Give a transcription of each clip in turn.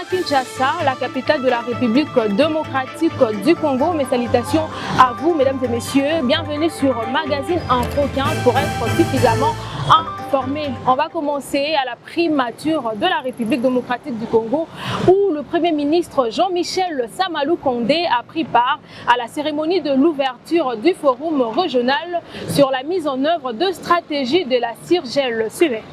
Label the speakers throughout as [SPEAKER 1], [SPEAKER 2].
[SPEAKER 1] Kinshasa, la capitale de la République démocratique du Congo. Mes salutations à vous, mesdames et messieurs. Bienvenue sur Magazine Info 15 pour être suffisamment informé. On va commencer à la primature de la République démocratique du Congo où le Premier ministre Jean-Michel Sama Lukonde a pris part à la cérémonie de l'ouverture du forum régional sur la mise en œuvre de stratégies de la CIRGEL. Suivez.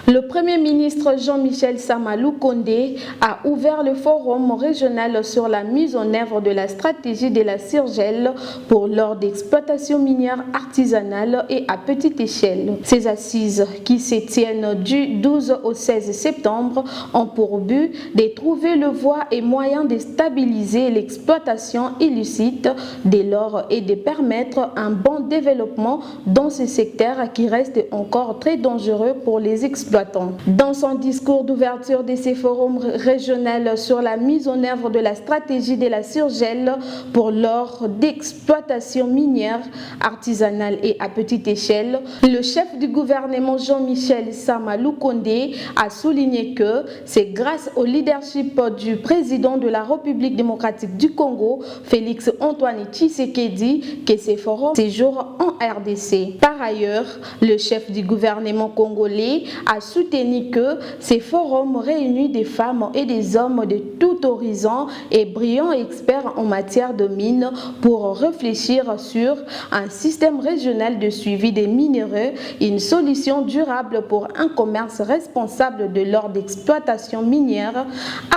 [SPEAKER 2] Le Premier ministre Jean-Michel Sama Lukonde a ouvert le forum régional sur la mise en œuvre de la stratégie de la CIRGEL pour l'ordre d'exploitation minière artisanale et à petite échelle. Ces assises qui se tiennent du 12 au 16 septembre ont pour but de trouver le voie et moyen de stabiliser l'exploitation illicite de l'or et de permettre un bon développement dans ce secteur qui reste encore très dangereux pour les exploitants. Dans son discours d'ouverture de ces forums régionaux sur la mise en œuvre de la stratégie de la CIRGEL pour l'ordre d'exploitation minière artisanale et à petite échelle, le chef du gouvernement Jean-Michel Sama Lukonde a souligné que c'est grâce au leadership du président de la République démocratique du Congo, Félix Antoine Tshisekedi, que ces forums séjournent en RDC. Par ailleurs, le chef du gouvernement congolais a soutenu que ces forums réunissent des femmes et des hommes de tout horizon et brillants experts en matière de mines pour réfléchir sur un système régional de suivi des minéraux, une solution durable pour un commerce responsable de l'ordre d'exploitation minière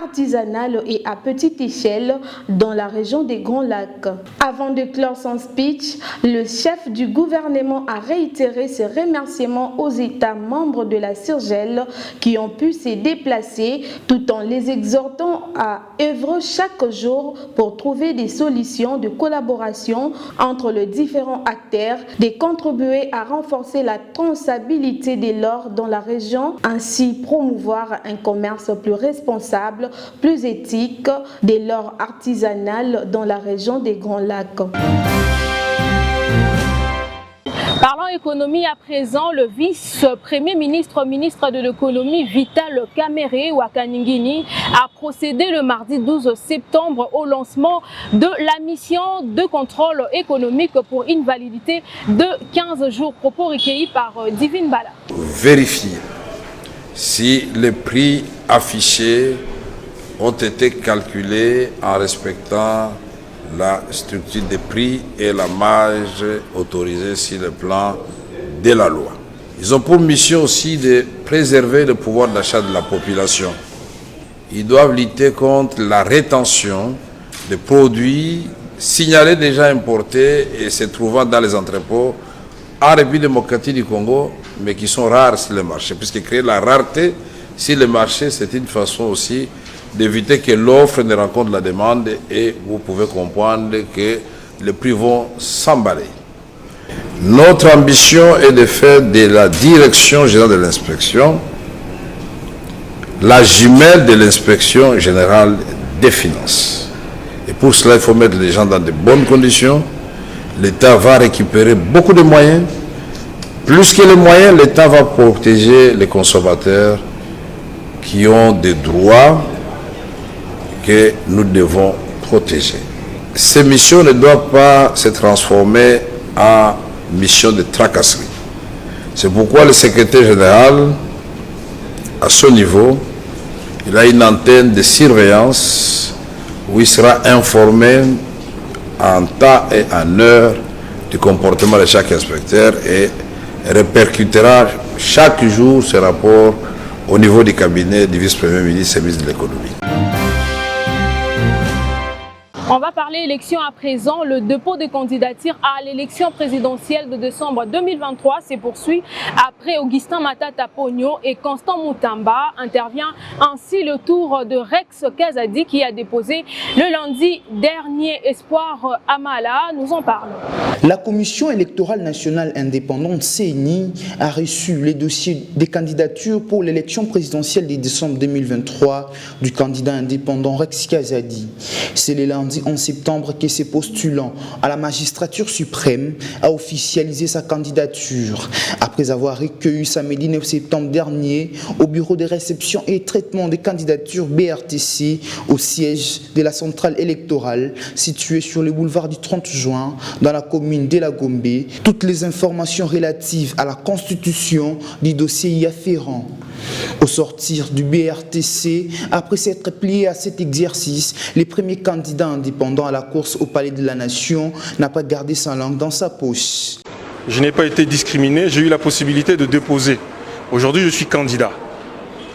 [SPEAKER 2] artisanale et à petite échelle dans la région des Grands Lacs. Avant de clore son speech, le chef du gouvernement a réitéré ses remerciements aux États membres de la CIRGEL qui ont pu se déplacer tout en les exhortant à œuvrer chaque jour pour trouver des solutions de collaboration entre les différents acteurs, de contribuer à renforcer la traçabilité de l'or dans la région, ainsi promouvoir un commerce plus responsable, plus éthique de l'or artisanal dans la région des Grands Lacs.
[SPEAKER 1] Parlons économie à présent, le vice-premier ministre de l'économie Vital Kamerhe Wakaningini a procédé le mardi 12 septembre au lancement de la mission de contrôle économique pour une validité de 15 jours. Propos recueillis par Divine Bala.
[SPEAKER 3] Vérifier si les prix affichés ont été calculés en respectant la structure des prix et la marge autorisée sur le plan de la loi. Ils ont pour mission aussi de préserver le pouvoir d'achat de la population. Ils doivent lutter contre la rétention de produits signalés déjà importés et se trouvant dans les entrepôts en République démocratique du Congo, mais qui sont rares sur le marché. Puisque créer la rareté sur le marché, c'est une façon aussi d'éviter que l'offre ne rencontre la demande et vous pouvez comprendre que les prix vont s'emballer. Notre ambition est de faire de la direction générale de l'inspection la jumelle de l'inspection générale des finances. Et pour cela, il faut mettre les gens dans de bonnes conditions. L'État va récupérer beaucoup de moyens. Plus que les moyens, l'État va protéger les consommateurs qui ont des droits que nous devons protéger. Ces missions ne doivent pas se transformer en mission de tracasserie. C'est pourquoi le secrétaire général, à ce niveau, il a une antenne de surveillance où il sera informé en temps et en heure du comportement de chaque inspecteur et répercutera chaque jour ce rapport au niveau du cabinet du vice-premier ministre et ministre de l'économie.
[SPEAKER 1] On va parler élection à présent. Le dépôt des candidatures à l'élection présidentielle de décembre 2023 se poursuit après Augustin Matata Pogno et Constant Moutamba. Intervient ainsi le tour de Rex Kazadi qui a déposé le lundi dernier. Espoir Amala nous en parle.
[SPEAKER 4] La Commission électorale nationale indépendante CENI a reçu les dossiers des candidatures pour l'élection présidentielle de décembre 2023 du candidat indépendant Rex Kazadi. C'est le lundi mardi 11 septembre que ce postulant à la magistrature suprême a officialisé sa candidature après avoir recueilli samedi 9 septembre dernier au bureau de réception et traitement des candidatures BRTC au siège de la centrale électorale située sur le boulevard du 30 juin dans la commune de La Gombe toutes les informations relatives à la constitution du dossier y afférent. Au sortir du BRTC, après s'être plié à cet exercice, le premier candidat indépendant à la course au Palais de la Nation n'a pas gardé sa langue dans sa poche.
[SPEAKER 5] Je n'ai pas été discriminé, j'ai eu la possibilité de déposer. Aujourd'hui, je suis candidat.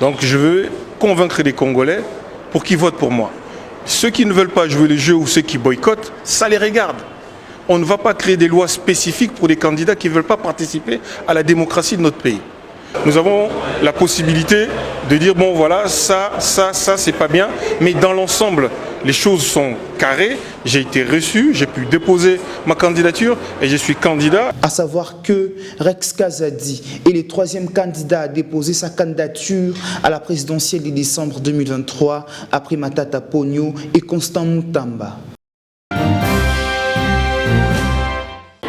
[SPEAKER 5] Donc je veux convaincre les Congolais pour qu'ils votent pour moi. Ceux qui ne veulent pas jouer le jeu ou ceux qui boycottent, ça les regarde. On ne va pas créer des lois spécifiques pour les candidats qui ne veulent pas participer à la démocratie de notre pays. Nous avons la possibilité de dire, bon voilà, ça, c'est pas bien, mais dans l'ensemble, les choses sont carrées, j'ai été reçu, j'ai pu déposer ma candidature et je suis candidat.
[SPEAKER 4] À savoir que Rex Kazadi est le troisième candidat à déposer sa candidature à la présidentielle de décembre 2023 après Matata Ponyo et Constant Moutamba.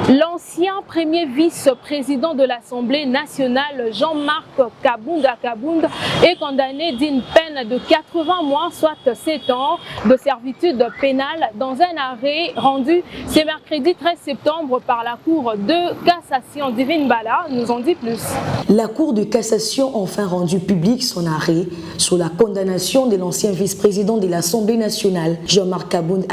[SPEAKER 1] L'ancien premier vice-président de l'Assemblée nationale, Jean-Marc Kabunda est condamné d'une peine de 80 mois, soit 7 ans de servitude pénale dans un arrêt rendu ce mercredi 13 septembre par la Cour de cassation. Divine Bala nous en dit plus.
[SPEAKER 6] La Cour de cassation a enfin rendu public son arrêt sur la condamnation de l'ancien vice-président de l'Assemblée nationale, Jean-Marc Kabunda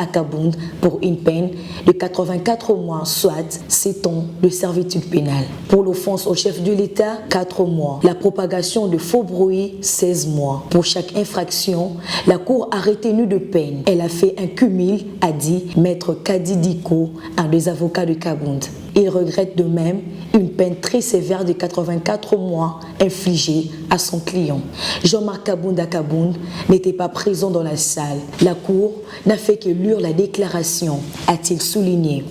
[SPEAKER 6] pour une peine de 84 mois, soit 7 ans de servitude pénale. Pour l'offense au chef de l'État, 4 mois. La propagation de faux bruits, 16 mois. Pour chaque infraction, la Cour a retenu de peine. Elle a fait un cumul, a dit Maître Kadi Diko, un des avocats de Kabunda. Il regrette de même une peine très sévère de 84 mois infligée à son client. Jean-Marc Kabunda n'était pas présent dans la salle. La Cour n'a fait que lire la déclaration, a-t-il souligné.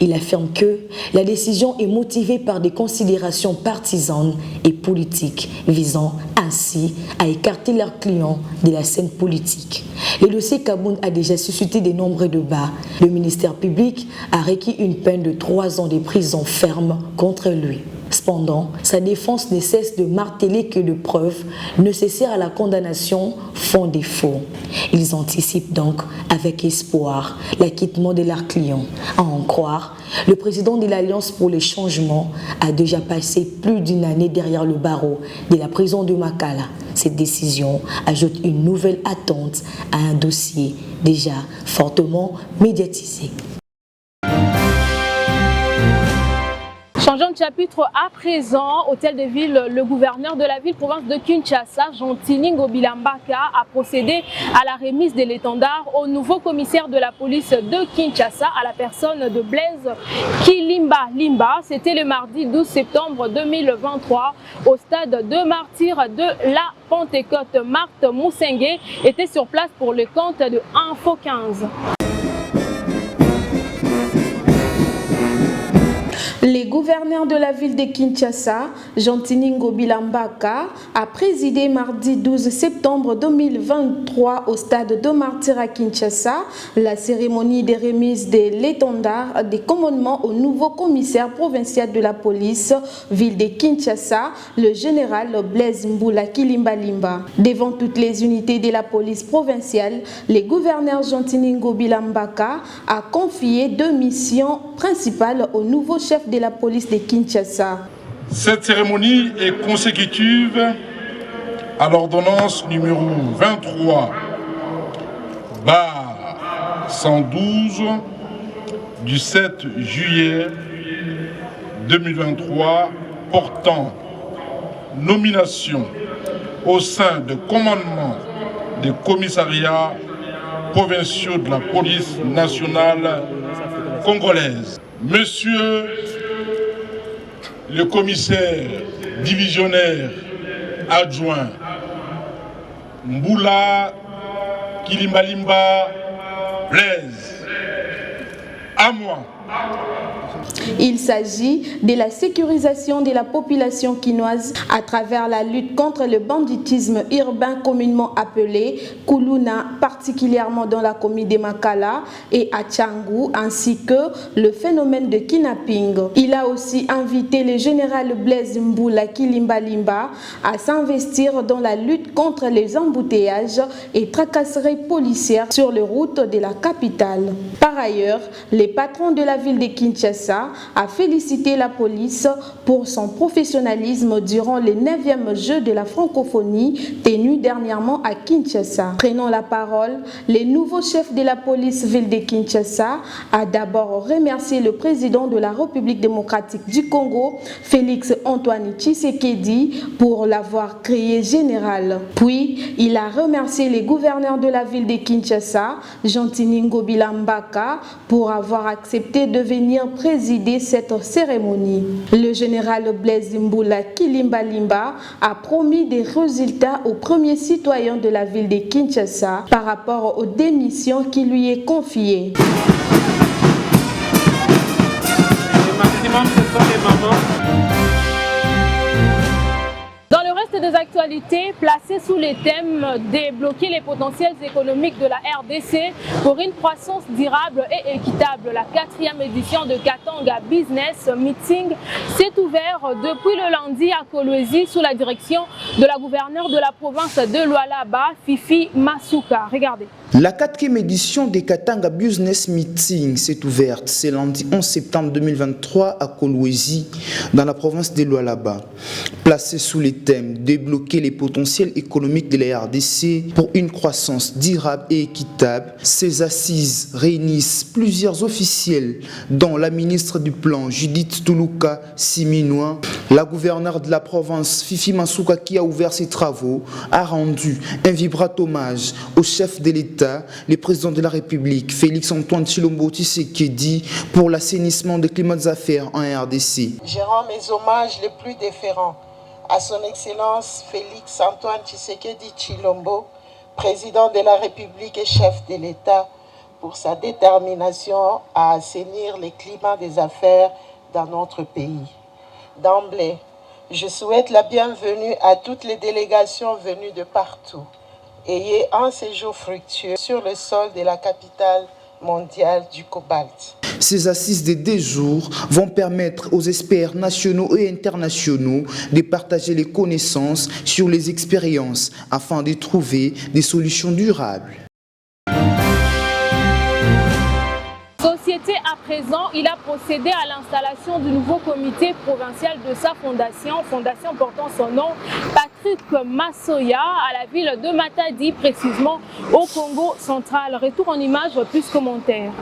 [SPEAKER 6] Il affirme que la décision est motivée par des considérations partisanes et politiques visant ainsi à écarter leurs clients de la scène politique. Le dossier Kabunda a déjà suscité de nombreux débats. Le ministère public a requis une peine de 3 ans de prison ferme contre lui. Cependant, sa défense ne cesse de marteler que de preuves nécessaires à la condamnation font défaut. Ils anticipent donc avec espoir l'acquittement de leurs clients. À en croire, le président de l'Alliance pour les changements a déjà passé plus d'une année derrière le barreau de la prison de Makala. Cette décision ajoute une nouvelle attente à un dossier déjà fortement médiatisé.
[SPEAKER 1] Changeons de chapitre à présent. Hôtel de ville, le gouverneur de la ville-province de Kinshasa, Jean-Tini Ngobilambaka, a procédé à la remise de l'étendard au nouveau commissaire de la police de Kinshasa à la personne de Blaise Kilimba. C'était le mardi 12 septembre 2023 au stade de martyrs de la Pentecôte. Marthe Moussengé était sur place pour le compte de Info 15.
[SPEAKER 2] Le gouverneur de la ville de Kinshasa, Jean-Tini Ngobilambaka, a présidé mardi 12 septembre 2023 au stade de martyrs à Kinshasa la cérémonie de remise de l'étendard des commandements au nouveau commissaire provincial de la police ville de Kinshasa, le général Blaise Kilimba. Devant toutes les unités de la police provinciale, le gouverneur Jean-Tini Ngobilambaka a confié 2 missions principales au nouveau chef de la police de Kinshasa.
[SPEAKER 7] Cette cérémonie est consécutive à l'ordonnance numéro 23/112 du 7 juillet 2023 portant nomination au sein de commandement des commissariats provinciaux de la police nationale congolaise. Monsieur le commissaire divisionnaire adjoint Mboula Kilimbalimba Blaise, à moi,
[SPEAKER 2] Il s'agit de la sécurisation de la population quinoise à travers la lutte contre le banditisme urbain communément appelé Kuluna, particulièrement dans la commune de Makala et à Tchangou, ainsi que le phénomène de kidnapping. Il a aussi invité le général Blaise Mboula Kilimbalimba à s'investir dans la lutte contre les embouteillages et tracasseries policières sur les routes de la capitale. Par ailleurs, le patron de la ville de Kinshasa a félicité la police pour son professionnalisme durant les 9e Jeux de la francophonie tenus dernièrement à Kinshasa. Prenant la parole, le nouveau chef de la police ville de Kinshasa a d'abord remercié le président de la République démocratique du Congo, Félix Antoine Tshisekedi, pour l'avoir créé général. Puis, il a remercié les gouverneurs de la ville de Kinshasa, Jean-Tini Ngobila Mbaka, pour avoir accepté de venir présider cette cérémonie. Le général Blaise Mboula Kilimbalimba a promis des résultats aux premiers citoyens de la ville de Kinshasa par rapport aux démissions qui lui est confiées.
[SPEAKER 1] Le maximum, ce sont les mamans. Dans le reste des actualités, placées sous les thèmes débloquer les potentiels économiques de la RDC pour une croissance durable et équitable, la 4e édition de Katanga Business Meeting s'est ouverte depuis le lundi à Kolwezi sous la direction de la gouverneure de la province de Lualaba, Fifi Masuka. Regardez.
[SPEAKER 4] La 4e édition des Katanga Business Meeting s'est ouverte ce lundi 11 septembre 2023 à Kolwezi, dans la province de Lualaba. Placée sous les thèmes débloquer les potentiels économiques de la RDC pour une croissance durable et équitable, ces assises réunissent plusieurs officiels, dont la ministre du Plan Judith Toulouka Siminois, la gouverneure de la province Fifi Masuka qui a ouvert ses travaux, a rendu un vibrant hommage au chef de l'État, le président de la République, Félix Antoine Tshilombo Tshisekedi, pour l'assainissement des climats d'affaires en RDC.
[SPEAKER 8] Je rends mes hommages les plus déférents à son Excellence Félix Antoine Tshisekedi Tshilombo, président de la République et chef de l'État, pour sa détermination à assainir les climats des affaires dans notre pays. D'emblée, je souhaite la bienvenue à toutes les délégations venues de partout. Ayez un séjour fructueux sur le sol de la capitale mondiale du cobalt.
[SPEAKER 4] Ces assises de 2 jours vont permettre aux experts nationaux et internationaux de partager les connaissances sur les expériences afin de trouver des solutions durables.
[SPEAKER 1] Société à présent, il a procédé à l'installation du nouveau comité provincial de sa fondation portant son nom, Patrick Massoya, à la ville de Matadi, précisément au Congo central. Retour en image plus commentaire.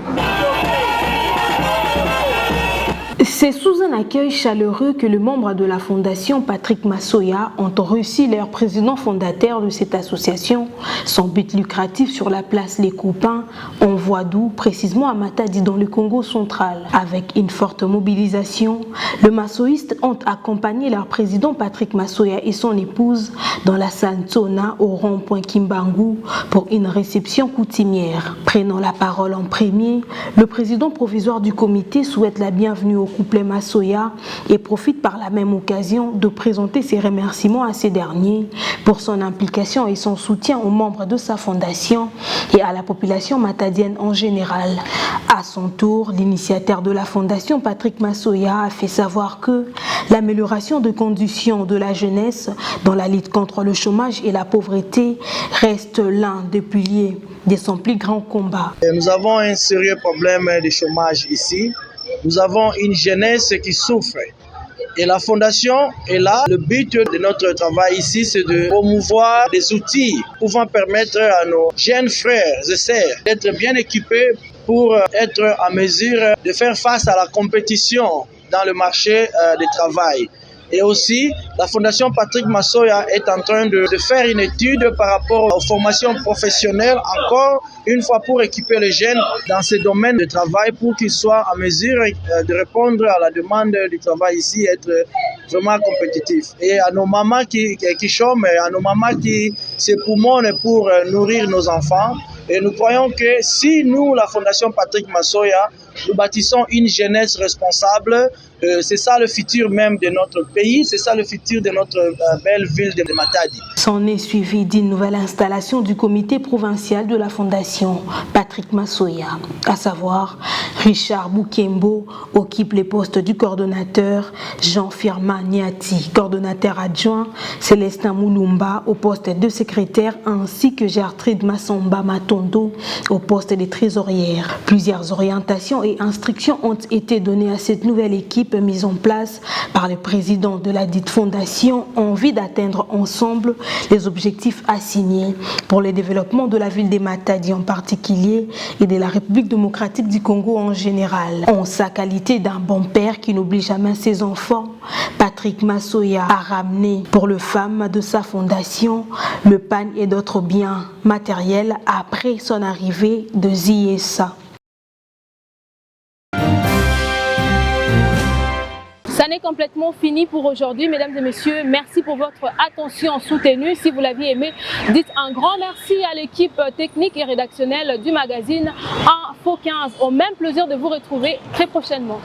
[SPEAKER 1] C'est sous un accueil chaleureux que les membres de la fondation Patrick Massoya ont reçu leur président fondateur de cette association. Son but lucratif sur la place Les Coupins, en Voidou, précisément à Matadi dans le Congo central. Avec une forte mobilisation, les massoïstes ont accompagné leur président Patrick Massoya et son épouse dans la Sansona au rond-point Kimbangu pour une réception coutumière. Prenant la parole en premier, le président provisoire du comité souhaite la bienvenue au couple Massoya et profite par la même occasion de présenter ses remerciements à ces derniers pour son implication et son soutien aux membres de sa fondation et à la population matadienne en général. À son tour, l'initiateur de la fondation Patrick Massoya a fait savoir que l'amélioration des conditions de la jeunesse dans la lutte contre le chômage et la pauvreté reste l'un des piliers de son plus grand combat.
[SPEAKER 9] Nous avons un sérieux problème de chômage ici. Nous avons une jeunesse qui souffre. Et la fondation est là. Le but de notre travail ici, c'est de promouvoir des outils pouvant permettre à nos jeunes frères et sœurs d'être bien équipés pour être en mesure de faire face à la compétition dans le marché du travail. Et aussi, la Fondation Patrick Massoya est en train de faire une étude par rapport aux formations professionnelles, encore une fois pour équiper les jeunes dans ces domaines de travail pour qu'ils soient en mesure de répondre à la demande du travail ici et être vraiment compétitifs. Et à nos mamans qui chôment, à nos mamans qui s'époumonnent pour nourrir nos enfants. Et nous croyons que si nous, la Fondation Patrick Massoya, nous bâtissons une jeunesse responsable. C'est ça le futur même de notre pays, c'est ça le futur de notre belle ville de Matadi.
[SPEAKER 2] S'en est suivi d'une nouvelle installation du comité provincial de la Fondation Patrick Massoya, à savoir Richard Boukembo occupe les postes du coordonnateur, Jean Firma Niati, coordonnateur adjoint, Célestin Moulumba au poste de secrétaire ainsi que Gertrude Massamba Matondo au poste de trésorière. Plusieurs orientations et instructions ont été données à cette nouvelle équipe mise en place par le président de la dite fondation en vue d'atteindre ensemble les objectifs assignés pour le développement de la ville de Matadi en particulier et de la République démocratique du Congo en général. En sa qualité d'un bon père qui n'oublie jamais ses enfants, Patrick Massoya a ramené pour le femmes de sa fondation le pain et d'autres biens matériels après son arrivée de Ziesa.
[SPEAKER 1] Ça n'est complètement fini pour aujourd'hui, mesdames et messieurs. Merci pour votre attention soutenue. Si vous l'aviez aimé, dites un grand merci à l'équipe technique et rédactionnelle du magazine Info 15. Au même plaisir de vous retrouver très prochainement.